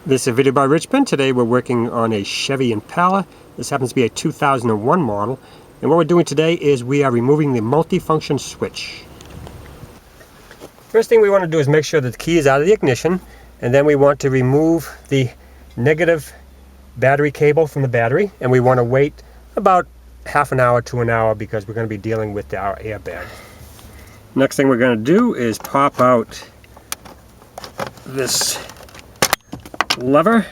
This is a video by Richmond. Today we're working on a Chevy Impala. This happens to be a 2001 model. And what we're doing today is we are removing the multifunction switch. First thing we want to do is make sure that the key is out of the ignition. And then we want to remove the negative battery cable from the battery. And we want to wait about half an hour to an hour because we're going to be dealing with our airbag. Next thing we're going to do is pop out this lever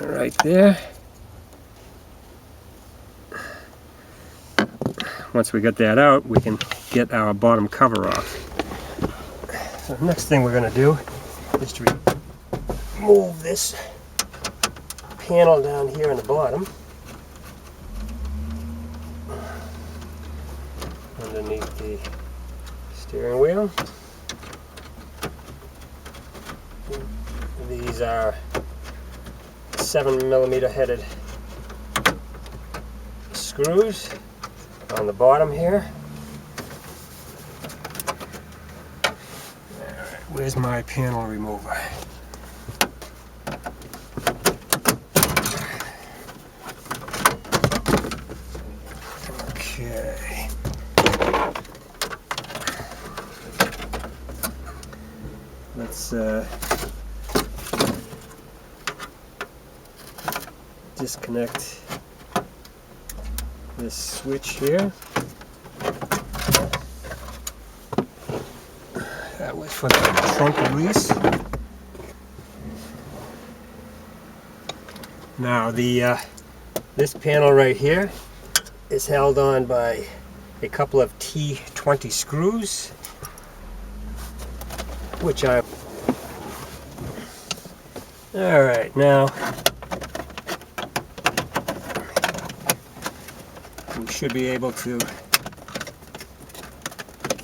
right there. Once we get that out, we can get our bottom cover off. So the next thing we're going to do is to remove this panel down here in the bottom underneath the steering wheel. These are 7mm headed screws on the bottom here. Alright, where's my panel remover? Okay. Let's disconnect this switch here. That was for the trunk release. Now this panel right here is held on by a couple of T20 screws, which are alright. Now we should be able to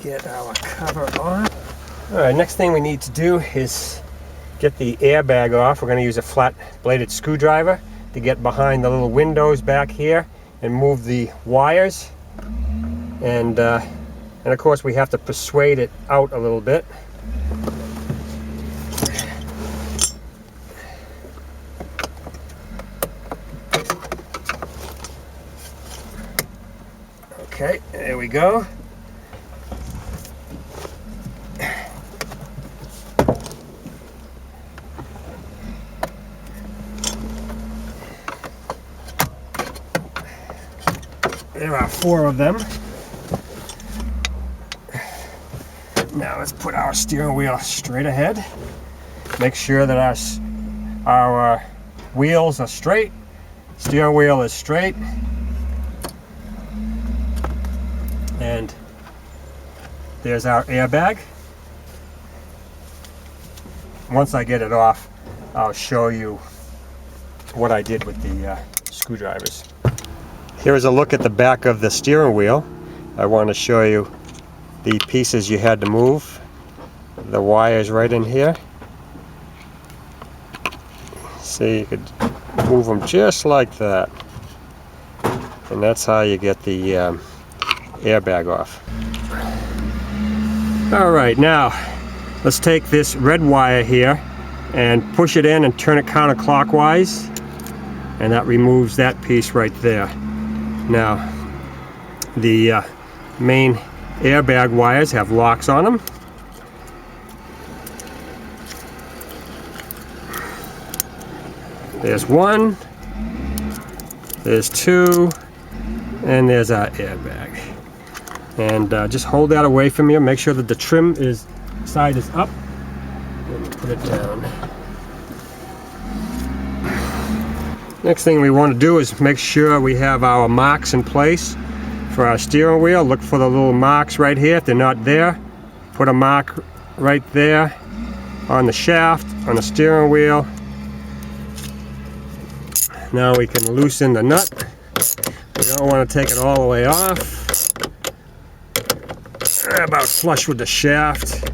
get our cover on. Alright, next thing we need to do is get the airbag off. We're going to use a flat bladed screwdriver to get behind the little windows back here and move the wires. And of course we have to persuade it out a little bit. Okay, there we go. There are 4 of them. Now let's put our steering wheel straight ahead. Make sure that our wheels are straight. Steering wheel is straight. And there's our airbag. Once I get it off, I'll show you what I did with the screwdrivers. Here's a look at the back of the steering wheel. I want to show you the pieces you had to move. The wires right in here. See, you could move them just like that. And that's how you get the airbag off. Alright, now let's take this red wire here and push it in and turn it counterclockwise, and that removes that piece right there. Now the main airbag wires have locks on them. There's 1, there's 2, and there's our airbag. And just hold that away from you. Make sure that the trim side is up. And put it down. Next thing we want to do is make sure we have our marks in place for our steering wheel. Look for the little marks right here. If they're not there, put a mark right there on the shaft, on the steering wheel. Now we can loosen the nut. We don't want to take it all the way off. About flush with the shaft,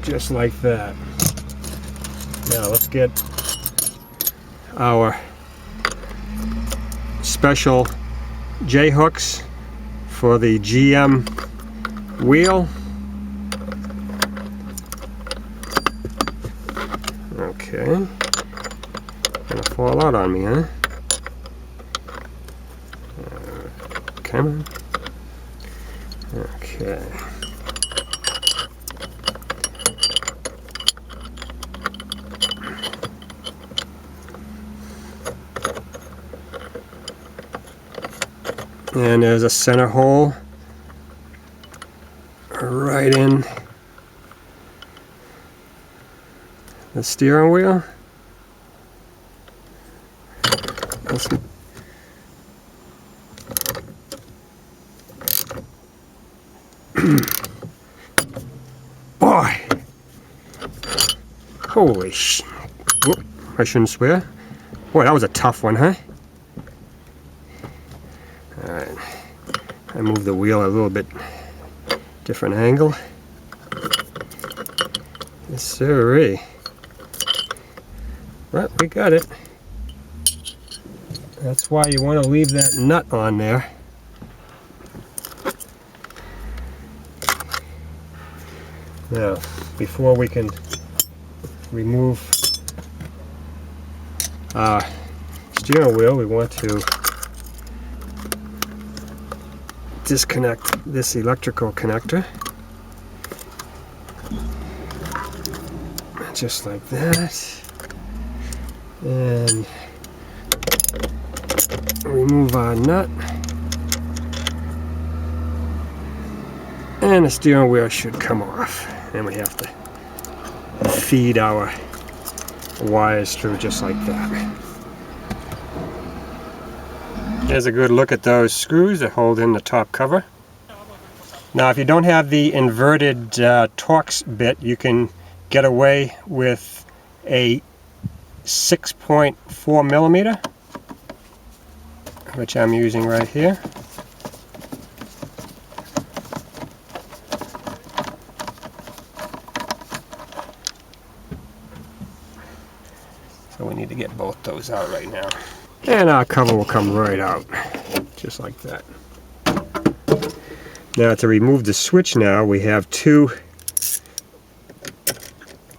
just like that. Now let's get our special J-hooks for the GM wheel. Okay. Okay. Gonna fall out on me, huh? Come on. Okay. And there's a center hole right in the steering wheel. Boy! Holy sh... Whoop, I shouldn't swear. Boy, that was a tough one, huh? Alright. I moved the wheel a little bit different angle. Yes, sirree. Well, we got it. That's why you want to leave that nut on there. Now, before we can remove our steering wheel, we want to disconnect this electrical connector. Just like that. And remove our nut. And the steering wheel should come off. And we have to feed our wires through just like that. Here's a good look at those screws that hold in the top cover. Now if you don't have the inverted Torx bit, you can get away with a 6.4 millimeter, which I'm using right here. So we need to get both those out right now. And our cover will come right out, just like that. Now to remove the switch now, we have two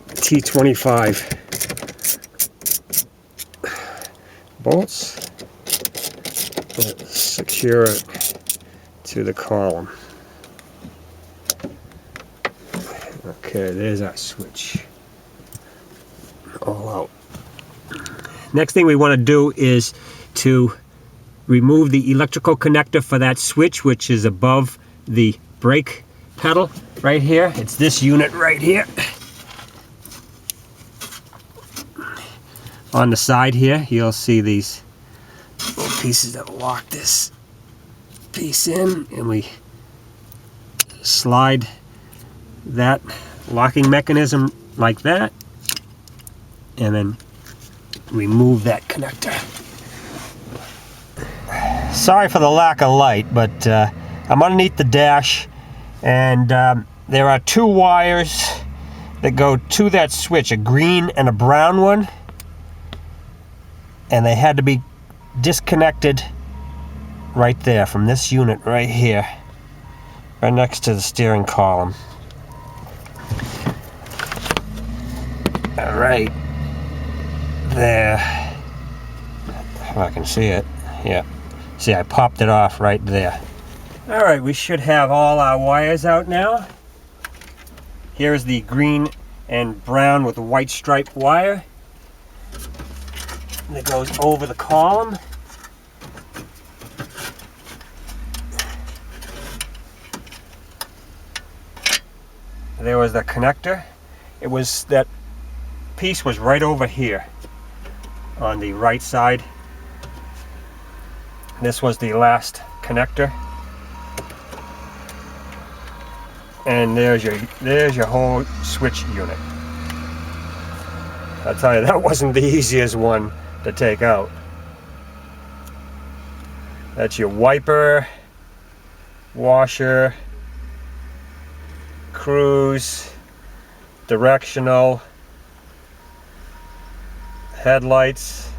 T25 bolts that secure it to the column. Okay, there's our switch. All out. Next thing we want to do is to remove the electrical connector for that switch, which is above the brake pedal right here. It's this unit right here. On the side here, you'll see these little pieces that lock this piece in, and we slide that locking mechanism like that, and then remove that connector. Sorry for the lack of light, but I'm underneath the dash, and there are two wires that go to that switch, a green and a brown one, and they had to be disconnected right there from this unit right here, right next to the steering column. All right. There, if I can see it, yeah. See, I popped it off right there. All right, we should have all our wires out now. Here's the green and brown with the white stripe wire that goes over the column. There was the connector. It was, that piece was right over here on the right side. This was the last connector, and there's your whole switch unit. I'll tell you, that wasn't the easiest one to take out. That's your wiper, washer, cruise, directional, headlights,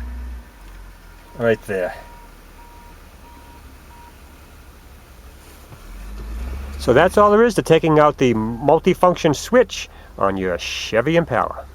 right there. So that's all there is to taking out the multifunction switch on your Chevy Impala.